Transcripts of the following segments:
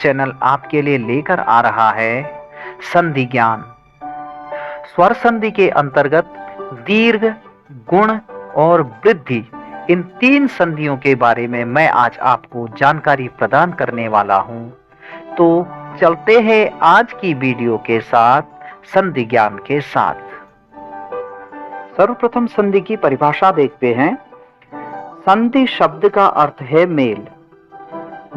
Channel आपके लिए लेकर आ रहा है संधि ज्ञान। स्वर संधि के अंतर्गत दीर्घ, गुण और वृद्धि, इन 3 संधियों के बारे में मैं आज आपको जानकारी प्रदान करने वाला हूं। तो चलते हैं आज की वीडियो के साथ, संधि ज्ञान के साथ। सर्वप्रथम संधि की परिभाषा देखते हैं। संधि शब्द का अर्थ है मेल।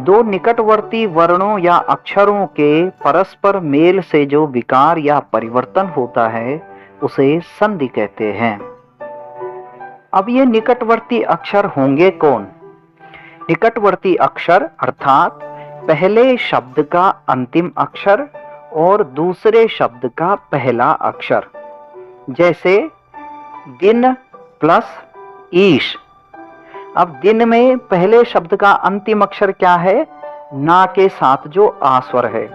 दो निकटवर्ती वर्णों या अक्षरों के परस्पर मेल से जो विकार या परिवर्तन होता है उसे संधि कहते हैं। अब ये निकटवर्ती अक्षर होंगे कौन? निकटवर्ती अक्षर अर्थात पहले शब्द का अंतिम अक्षर और दूसरे शब्द का पहला अक्षर। जैसे दिन प्लस ईश। अब दिन में पहले शब्द का अंतिम अक्षर क्या है? ना के साथ जो आ स्वर है।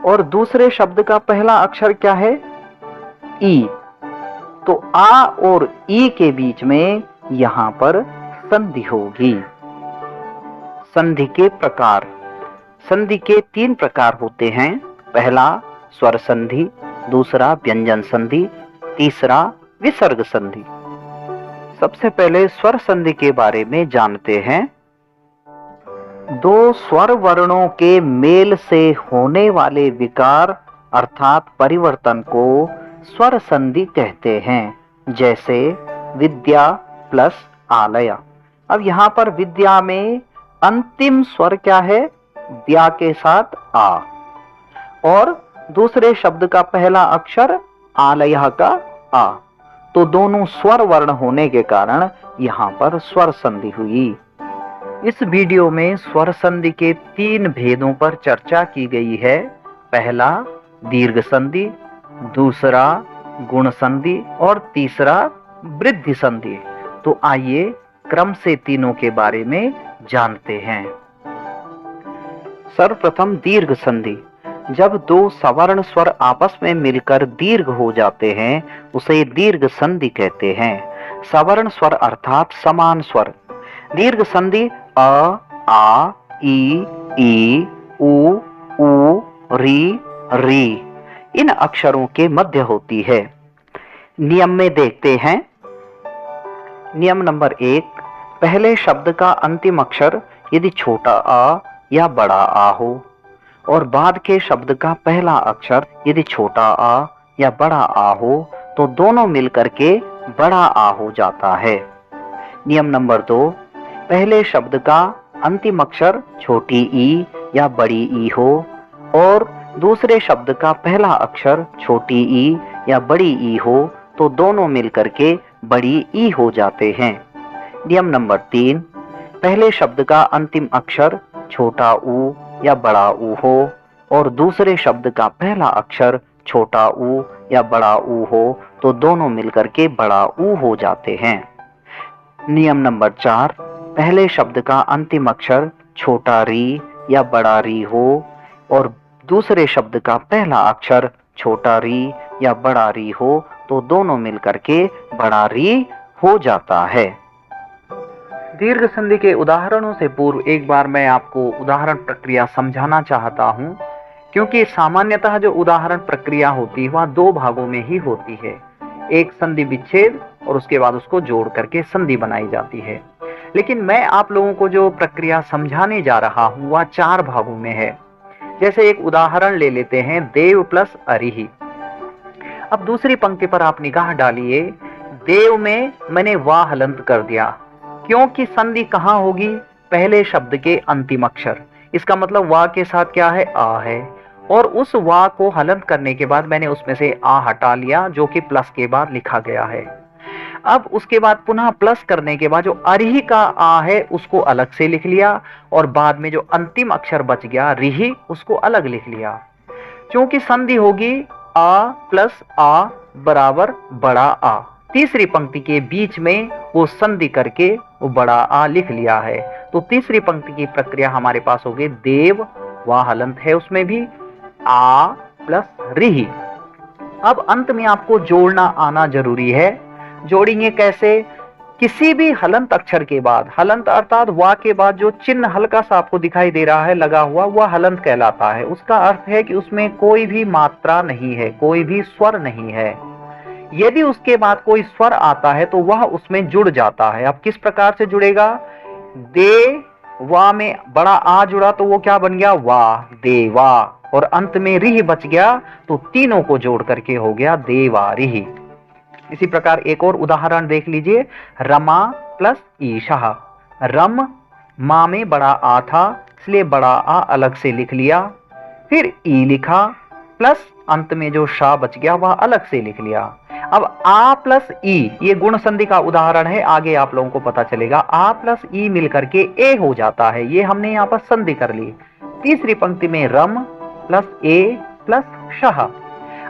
और दूसरे शब्द का पहला अक्षर क्या है? ई। तो आ और ई के बीच में यहां पर संधि होगी। संधि के प्रकार। संधि के 3 प्रकार होते हैं। पहला स्वर संधि, दूसरा व्यंजन संधि, तीसरा विसर्ग संधि। सबसे पहले स्वर संधि के बारे में जानते हैं। दो स्वर वर्णों के मेल से होने वाले विकार अर्थात परिवर्तन को स्वर संधि कहते हैं। जैसे विद्या प्लस आलया। अब यहां पर विद्या में अंतिम स्वर क्या है? द्या के साथ आ, और दूसरे शब्द का पहला अक्षर आलया का आ। तो दोनों स्वर वर्ण होने के कारण यहां पर स्वर संधि हुई। इस वीडियो में स्वर संधि के 3 भेदों पर चर्चा की गई है। पहला दीर्घ संधि, दूसरा गुण संधि और तीसरा वृद्धि संधि। तो आइए क्रम से तीनों के बारे में जानते हैं। सर्वप्रथम दीर्घ संधि। जब दो सवर्ण स्वर आपस में मिलकर दीर्घ हो जाते हैं उसे दीर्घ संधि कहते हैं। सवर्ण स्वर अर्थात समान स्वर। दीर्घ संधि अ, आ, ई, उ, री, री इन अक्षरों के मध्य होती है। नियम में देखते हैं। नियम नंबर 1, पहले शब्द का अंतिम अक्षर यदि छोटा आ या बड़ा आ हो और बाद के शब्द का पहला अक्षर यदि छोटा आ या बड़ा आ हो तो दोनों मिलकर के बड़ा आ हो जाता है। नियम नंबर 2, पहले शब्द का अंतिम अक्षर छोटी ई या बड़ी ई हो और दूसरे शब्द का पहला अक्षर छोटी ई या बड़ी ई हो तो दोनों मिलकर के बड़ी ई हो जाते हैं। नियम नंबर 3, पहले शब्द का अंतिम अक्षर छोटा ऊ या बड़ा ऊ हो और दूसरे शब्द का पहला अक्षर छोटा ऊ या बड़ा ऊ हो तो दोनों मिलकर के बड़ा ऊ हो जाते हैं। नियम नंबर 4, पहले शब्द का अंतिम अक्षर छोटा री या बड़ा री हो और दूसरे शब्द का पहला अक्षर छोटा री या बड़ा री हो तो दोनों मिलकर के बड़ा री हो जाता है। दीर्घ संधि के उदाहरणों से पूर्व एक बार मैं आपको उदाहरण प्रक्रिया समझाना चाहता हूं, क्योंकि सामान्यतः जो उदाहरण प्रक्रिया होती है वह 2 भागों में ही होती है। एक संधि विच्छेद और उसके बाद उसको जोड़ करके संधि बनाई जाती है। लेकिन मैं आप लोगों को जो प्रक्रिया समझाने जा रहा हूं वह 4 भागों में है। जैसे एक उदाहरण ले लेते हैं, देव प्लस अरिहि। अब दूसरी पंक्ति पर आप निगाह डालिए। देव में मैंने वाह हलंत कर दिया, क्योंकि संधि कहां होगी? पहले शब्द के अंतिम अक्षर। इसका मतलब वा के साथ क्या है? आ है। और उस वा को हलंत करने के बाद मैंने उसमें से आ हटा लिया, जो कि प्लस के बाद लिखा गया है। अब उसके बाद पुनः प्लस करने के बाद जो अरिहि का आ है उसको अलग से लिख लिया और बाद में जो अंतिम अक्षर बच गया रिहि उसको अलग लिख लिया। क्योंकि संधि होगी आ प्लस आ बराबर बड़ा आ। तीसरी पंक्ति के बीच में वो संधि करके वो बड़ा आ लिख लिया है। तो तीसरी पंक्ति की प्रक्रिया हमारे पास हो गई देव, वाह हलंत है उसमें भी, आ प्लस रिहि। अब अंत में आपको जोड़ना आना जरूरी है। जोड़ेंगे कैसे? किसी भी हलंत अक्षर के बाद, हलंत अर्थात वा के बाद जो चिन्ह हल्का सा आपको दिखाई दे रहा है लगा हुआ, वह हलंत कहलाता है। उसका अर्थ है कि उसमें कोई भी मात्रा नहीं है, कोई भी स्वर नहीं है। यदि उसके बाद कोई स्वर आता है तो वह उसमें जुड़ जाता है। अब किस प्रकार से जुड़ेगा? दे वा में बड़ा आ जुड़ा तो वो क्या बन गया? वा, देवा। और अंत में रिह बच गया तो तीनों को जोड़ करके हो गया देवारिह। इसी प्रकार एक और उदाहरण देख लीजिए, रमा प्लस ईशा। रम माँ में बड़ा आ था इसलिए बड़ा आ अलग से लिख लिया, फिर ई लिखा, प्लस अंत में जो शा बच गया वह अलग से लिख लिया। अब आ प्लस ई, ये गुण संधि का उदाहरण है, आगे आप लोगों को पता चलेगा। आ प्लस ई मिलकर के ए हो जाता है, ये हमने यहाँ पर संधि कर ली। तीसरी पंक्ति में रम प्लस ए प्लस शाह।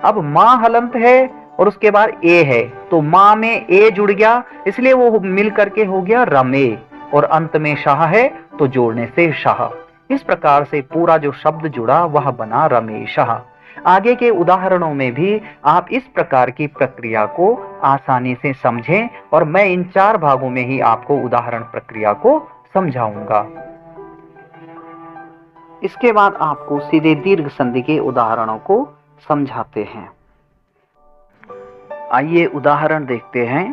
अब माँ हलंत है और उसके बाद ए है तो माँ में ए जुड़ गया इसलिए वो मिल करके हो गया रमे, और अंत में शाह है तो जोड़ने से शाह। इस प्रकार से पूरा जो शब्द जुड़ा वह बना रमेशः। आगे के उदाहरणों में भी आप इस प्रकार की प्रक्रिया को आसानी से समझें और मैं इन 4 भागों में ही आपको उदाहरण प्रक्रिया को समझाऊंगा। इसके बाद आपको सीधे दीर्घ संधि के उदाहरणों को समझाते हैं। आइए उदाहरण देखते हैं।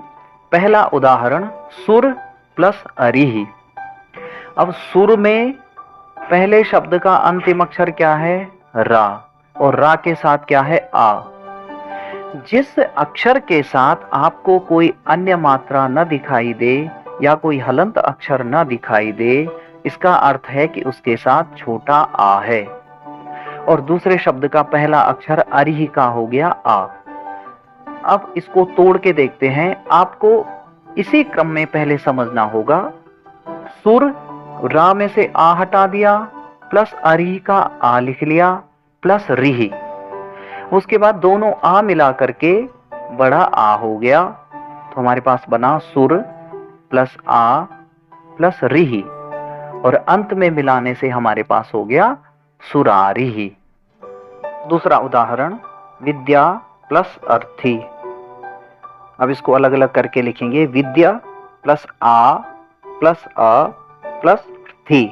पहला उदाहरण सुर प्लस अरिहि। अब सुर में पहले शब्द का अंतिम अक्षर क्या है? रा, और रा के साथ क्या है? आ। जिस अक्षर के साथ आपको कोई अन्य मात्रा न दिखाई दे या कोई हलंत अक्षर न दिखाई दे, इसका अर्थ है कि उसके साथ छोटा आ है। और दूसरे शब्द का पहला अक्षर अरिहि का हो गया आ। अब इसको तोड़ के देखते हैं। आपको इसी क्रम में पहले समझना होगा। सुर, रा में से आ हटा दिया, प्लस अरिहि का आ लिख लिया, प्लस रिहि। उसके बाद दोनों आ मिला करके बड़ा आ हो गया तो हमारे पास बना सुर प्लस आ प्लस रिहि, और अंत में मिलाने से हमारे पास हो गया सुरारिहि। दूसरा उदाहरण विद्या प्लस अर्थी। अब इसको अलग अलग करके लिखेंगे। विद्या प्लस आ प्लस अ प्लस थी।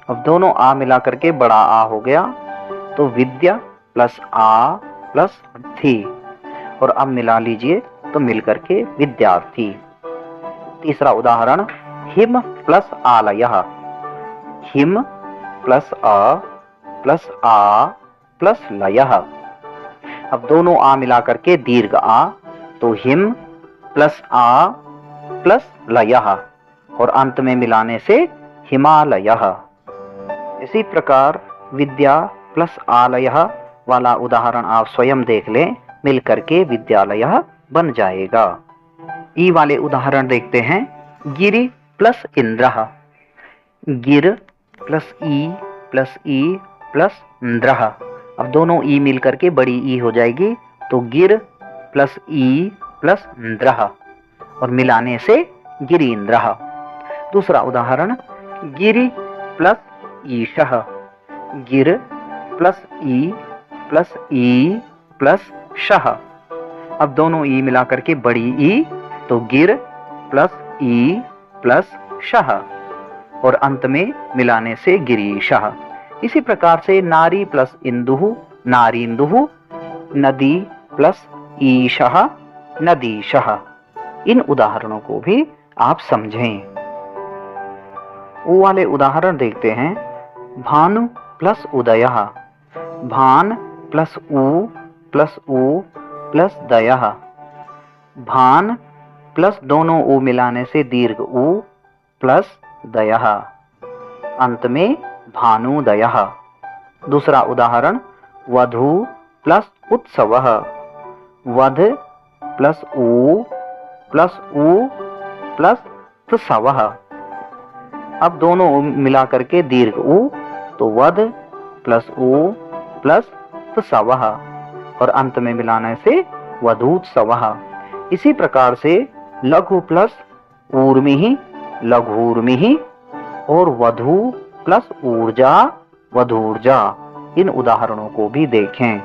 अब दोनों आ मिला करके बड़ा आ हो गया तो विद्या प्लस आ प्लस थी, और अब मिला लीजिए तो मिल करके विद्यार्थी। तीसरा उदाहरण हिम प्लस आलयः। हिम प्लस अ प्लस आ प्लस लयः। अब दोनों आ मिला करके दीर्घ आ तो हिम प्लस आ प्लस लयः, और अंत में मिलाने से हिमालयः। इसी प्रकार विद्या प्लस आलयः वाला उदाहरण आप स्वयं देख लें, मिल करके विद्यालयः बन जाएगा। ई वाले उदाहरण देखते हैं। गिरि प्लस इंद्रः। गिर प्लस ई प्लस इंद्रः। अब दोनों ई मिल करके बड़ी ई हो जाएगी तो गिर प्लस ई प्लस इंद्रः, और मिलाने से गिरीन्द्रः। दूसरा उदाहरण गिरि प्लस ईशः। गिर प्लस ई प्लस शः। अब दोनों ई मिला करके बड़ी ई तो गिर प्लस ई प्लस शः, और अंत में मिलाने से गिरीशः। इसी प्रकार से नारी प्लस इंदुः नारीन्दुः, नदी प्लस ईशः नदीशः। इन उदाहरणों को भी आप समझें। ऊ वाले उदाहरण देखते हैं। भानु प्लस उदयः। भान प्लस ऊ प्लस दयः। भान प्लस दोनों ऊ मिलाने से दीर्घ ऊ प्लस दयः, अंत में भानुदयः। दूसरा उदाहरण वधू प्लस उत्सवः। वध प्लस ऊ प्लस त्सवः। अब दोनों मिला करके दीर्घ ऊ तो वध प्लस ऊ प्लस त्सवः, और अंत में मिलाने से वधूत्सवः। इसी प्रकार से लघु प्लस ऊर्मिः लघूर्मिः, और वधू प्लस ऊर्जा वधूर्जा। इन उदाहरणों को भी देखें।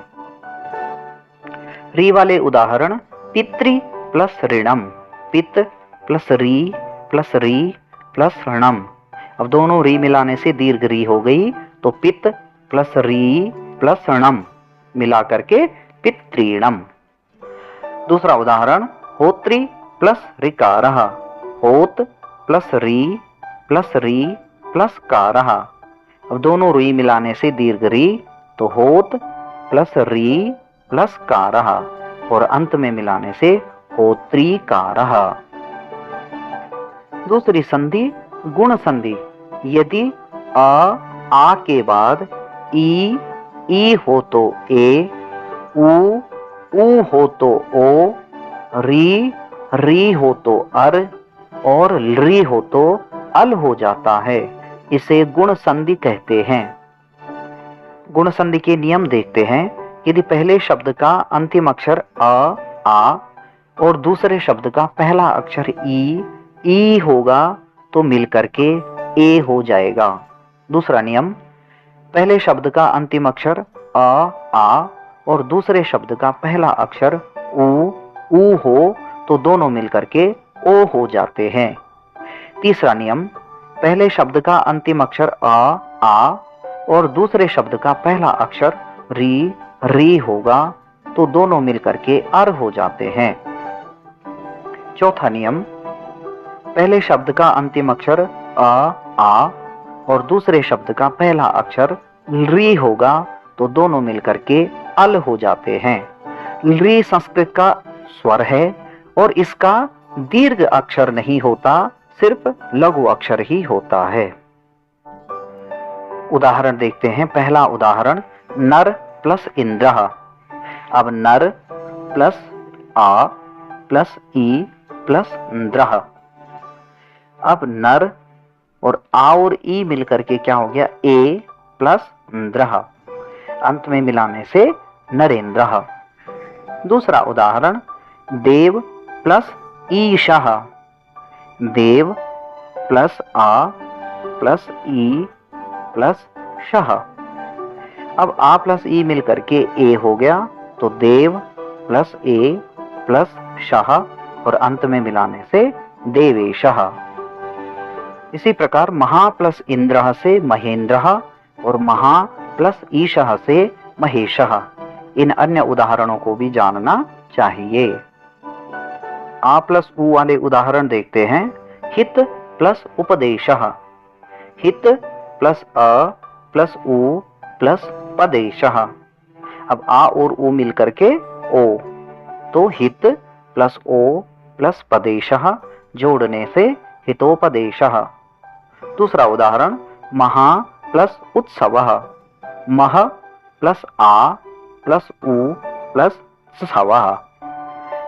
री वाले उदाहरण पितृ प्लस ऋणम। पित प्लस री प्लस णम। अब दोनों री मिलाने से दीर्घ री हो गई, तो पित्त प्लस री प्लस णम मिला करके पितृणम। दूसरा उदाहरण, होत्री प्लस ऋकारः। होत प्लस री प्लस कारः। अब दोनों री मिलाने से दीर्घ री, तो होत प्लस री प्लस कारः, और अंत में मिलाने से होत्रीकारः। दूसरी संधि गुण संधि। यदि आ के बाद ई हो तो ए, ऊ हो तो ओ, री हो तो अर, और री हो तो अल हो जाता है। इसे गुण संधि कहते हैं। गुण संधि के नियम देखते हैं। यदि पहले शब्द का अंतिम अक्षर आ और दूसरे शब्द का पहला अक्षर ई होगा तो मिलकर के ए हो जाएगा। दूसरा नियम, पहले शब्द का अंतिम अक्षर आ और दूसरे शब्द का पहला अक्षर ऊ हो तो दोनों मिलकर के ओ हो जाते हैं। तीसरा नियम, पहले शब्द का अंतिम अक्षर आ और दूसरे शब्द का पहला अक्षर री होगा तो दोनों मिलकर के अर हो जाते हैं। चौथा नियम, पहले शब्द का अंतिम अक्षर आ और दूसरे शब्द का पहला अक्षर री होगा तो दोनों मिलकर के अल हो जाते हैं। री संस्कृत का स्वर है और इसका दीर्घ अक्षर नहीं होता, सिर्फ लघु अक्षर ही होता है। उदाहरण देखते हैं। पहला उदाहरण, नर प्लस इंद्रः। अब नर प्लस आ प्लस ई प्लस इंद्रः। अब नर और आ और ई मिलकर के क्या हो गया, ए प्लस इंद्रः। अंत में मिलाने से नरेंद्रः। दूसरा उदाहरण, देव प्लस ईशः। देव प्लस आ प्लस ई प्लस शः। अब आ प्लस ई मिलकर के ए हो गया तो देव प्लस ए प्लस शः, और अंत में मिलाने से देवेशः। इसी प्रकार महा प्लस इंद्रः से महेंद्रः और महा प्लस ईशः से महेशः। इन अन्य उदाहरणों को भी जानना चाहिए। आ प्लस ऊ वाले उदाहरण देखते हैं। हित प्लस उपदेशः। हित प्लस अ प्लस ऊ प्लस पदेशः। अब आ और ऊ मिलकर के ओ, तो हित प्लस ओ प्लस पदेशः जोड़ने से हितोपदेशः। दूसरा उदाहरण, महा प्लस उत्सवः। मह प्लस आ प्लस ऊ प्लस सवः।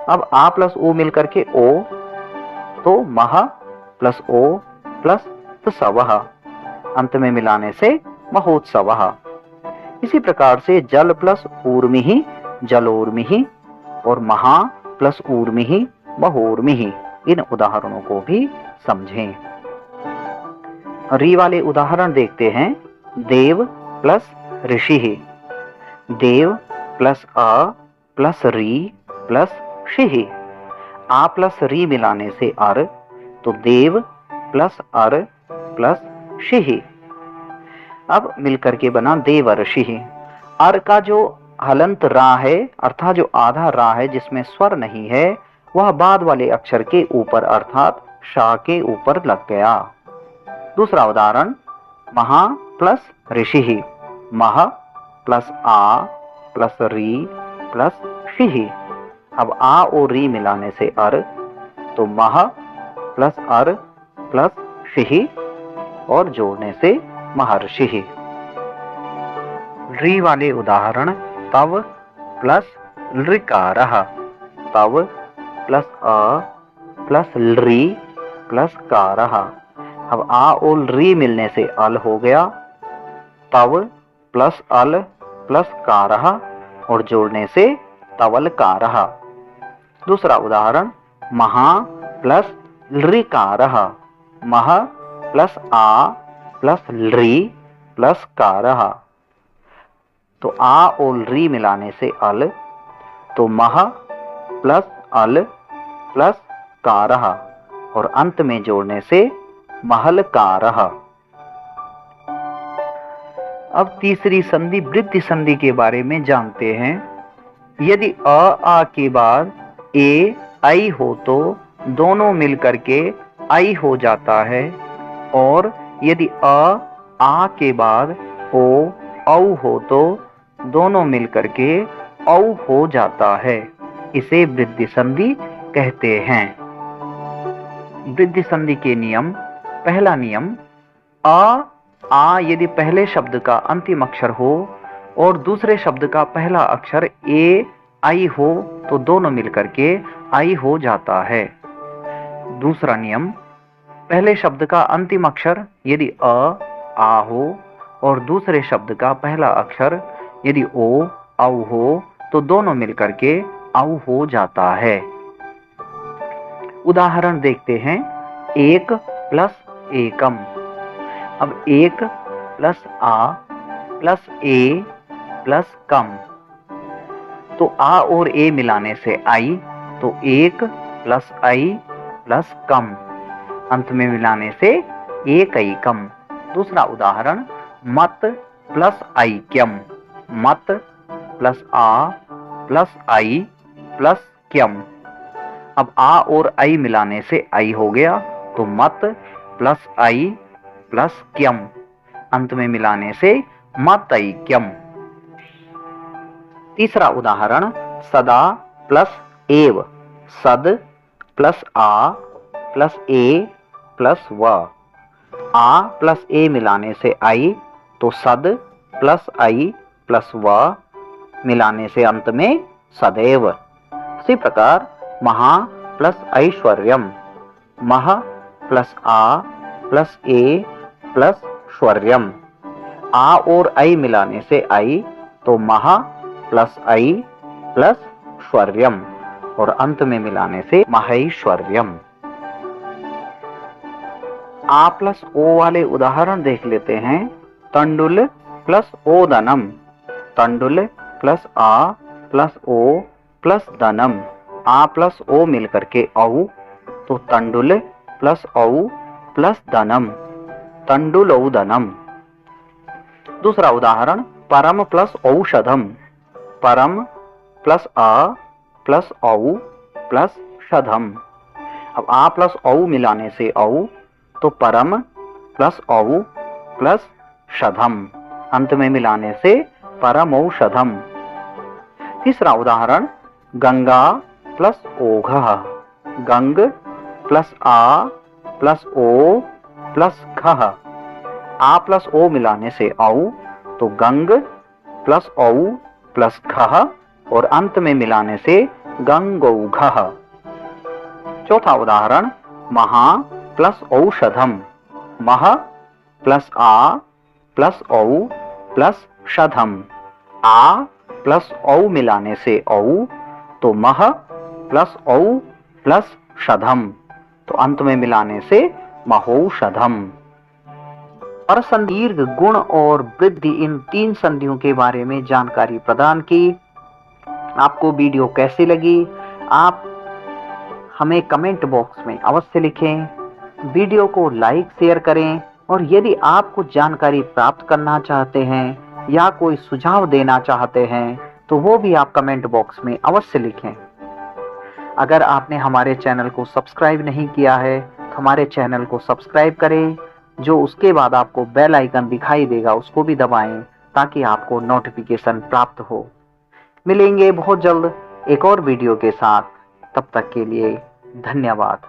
अब आ प्लस ऊ मिलकर के ओ, तो मह प्लस ओ प्लस सवः। अंत में मिलाने से महोत्सवः। इसी प्रकार से जल प्लस ऊर्मिः जलोर्मिः और महा प्लस ऊर्मिः महोर्मिः। इन उदाहरणों को भी समझें। री वाले उदाहरण देखते हैं। देव प्लस ऋषिः। देव प्लस अ प्लस री प्लस षिः। आ प्लस री मिलाने से अर, तो देव प्लस अर प्लस षिः। अब मिलकर के बना देवर्षिः। अर का जो हलंत रा है अर्थात जो आधा रा है जिसमें स्वर नहीं है, वह बाद वाले अक्षर के ऊपर अर्थात शा के ऊपर लग गया। दूसरा उदाहरण, महा प्लस ऋषिः। मह प्लस आ प्लस री प्लस षिः। अब आ और री मिलाने से अर, तो मह प्लस अर प्लस षिः और जोड़ने से महर्षिः। री वाले उदाहरण, तव प्लस ऋकारः। तव प्लस अ प्लस री प्लस कारः। अब आ और री मिलने से अल हो गया। तव प्लस अल प्लस कारः और जोड़ने से तवलकारः। दूसरा उदाहरण, महा प्लस ऋकारः। मह प्लस आ प्लस री प्लस कारः। तो आ और री मिलाने से अल, तो मह प्लस अल प्लस कारः और अंत में जोड़ने से महलकारः। अब तीसरी संधि वृद्धि संधि के बारे में जानते हैं। यदि आ के बाद ए आई हो तो दोनों मिलकर के आई हो जाता है, और यदि आ के बाद ओ औ हो तो दोनों मिलकर के औ हो जाता है। इसे वृद्धि संधि कहते हैं। वृद्धि संधि के नियम। पहला नियम, आ यदि पहले शब्द का अंतिम अक्षर हो और दूसरे शब्द का पहला अक्षर ए आई हो तो दोनों मिलकर के आई हो जाता है। दूसरा नियम, पहले शब्द का अंतिम अक्षर यदि आ हो और दूसरे शब्द का पहला अक्षर यदि ओ औ हो तो दोनों मिलकर के औ हो जाता है। उदाहरण देखते हैं। एक प्लस एकम। अब एक प्लस आ प्लस ए प्लस कम, तो आ और ए मिलाने से आई, तो एक प्लस आई प्लस कम, अंत में मिलाने से एक आई कम। दूसरा उदाहरण, मत प्लस ऐक्यम। मत प्लस आ प्लस आई प्लस क्यम। अब आ और आई मिलाने से आई हो गया, तो मत प्लस आई प्लस क्यम, अंत में मिलाने से मत ऐक्यम। तीसरा उदाहरण, सदा प्लस एव। सद प्लस आ प्लस ए प्लस व। आ प्लस ए मिलाने से आई, तो सद प्लस आई प्लस व मिलाने से अंत में सदैव। इसी प्रकार महा प्लस ऐश्वर्यम। मह प्लस आ प्लस ए प्लस श्वर्यम। आ और आई मिलाने से आई, तो महा प्लस आई प्लस श्वर्यम, और अंत में मिलाने से महैश्वर्यम। आ प्लस ओ वाले उदाहरण देख लेते हैं। तंडुल प्लस ओदनम। तंडुल प्लस आ प्लस ओ प्लस दनम। आ प्लस ओ मिलकर के औ, तो तंडुल प्लस औ प्लस दनम, तंडुलौदनम। दूसरा उदाहरण, परम प्लस औषधम। परम प्लस आ प्लस औ प्लस शधम। अब आ प्लस औ मिलाने से औ, तो परम प्लस औ प्लस शधम, अंत में मिलाने से परमौषधम। तीसरा उदाहरण, गंगा प्लस ओघः। गंग प्लस आ प्लस ओ प्लस घः। आ प्लस ओ मिलाने से औ, तो गंग प्लस औ प्लस घः, और अंत में मिलाने से गंगौघः। चौथा उदाहरण, महा प्लस औषधम। मह प्लस आ प्लस औ प्लस शधम। आ प्लस औ मिलाने से औ, तो मह प्लस औ प्लस शधम, तो अंत में मिलाने से महौषधम। परसंधि, दीर्घ, गुण और वृद्धि, इन तीन संधियों के बारे में जानकारी प्रदान की। आपको वीडियो कैसी लगी, आप हमें कमेंट बॉक्स में अवश्य लिखें। वीडियो को लाइक शेयर करें, और यदि आप कुछ जानकारी प्राप्त करना चाहते हैं या कोई सुझाव देना चाहते हैं तो वो भी आप कमेंट बॉक्स में अवश्य लिखें। अगर आपने हमारे चैनल को सब्सक्राइब नहीं किया है तो हमारे चैनल को सब्सक्राइब करें, जो उसके बाद आपको बेल आइकन दिखाई देगा उसको भी दबाएं, ताकि आपको नोटिफिकेशन प्राप्त हो। मिलेंगे बहुत जल्द एक और वीडियो के साथ, तब तक के लिए धन्यवाद।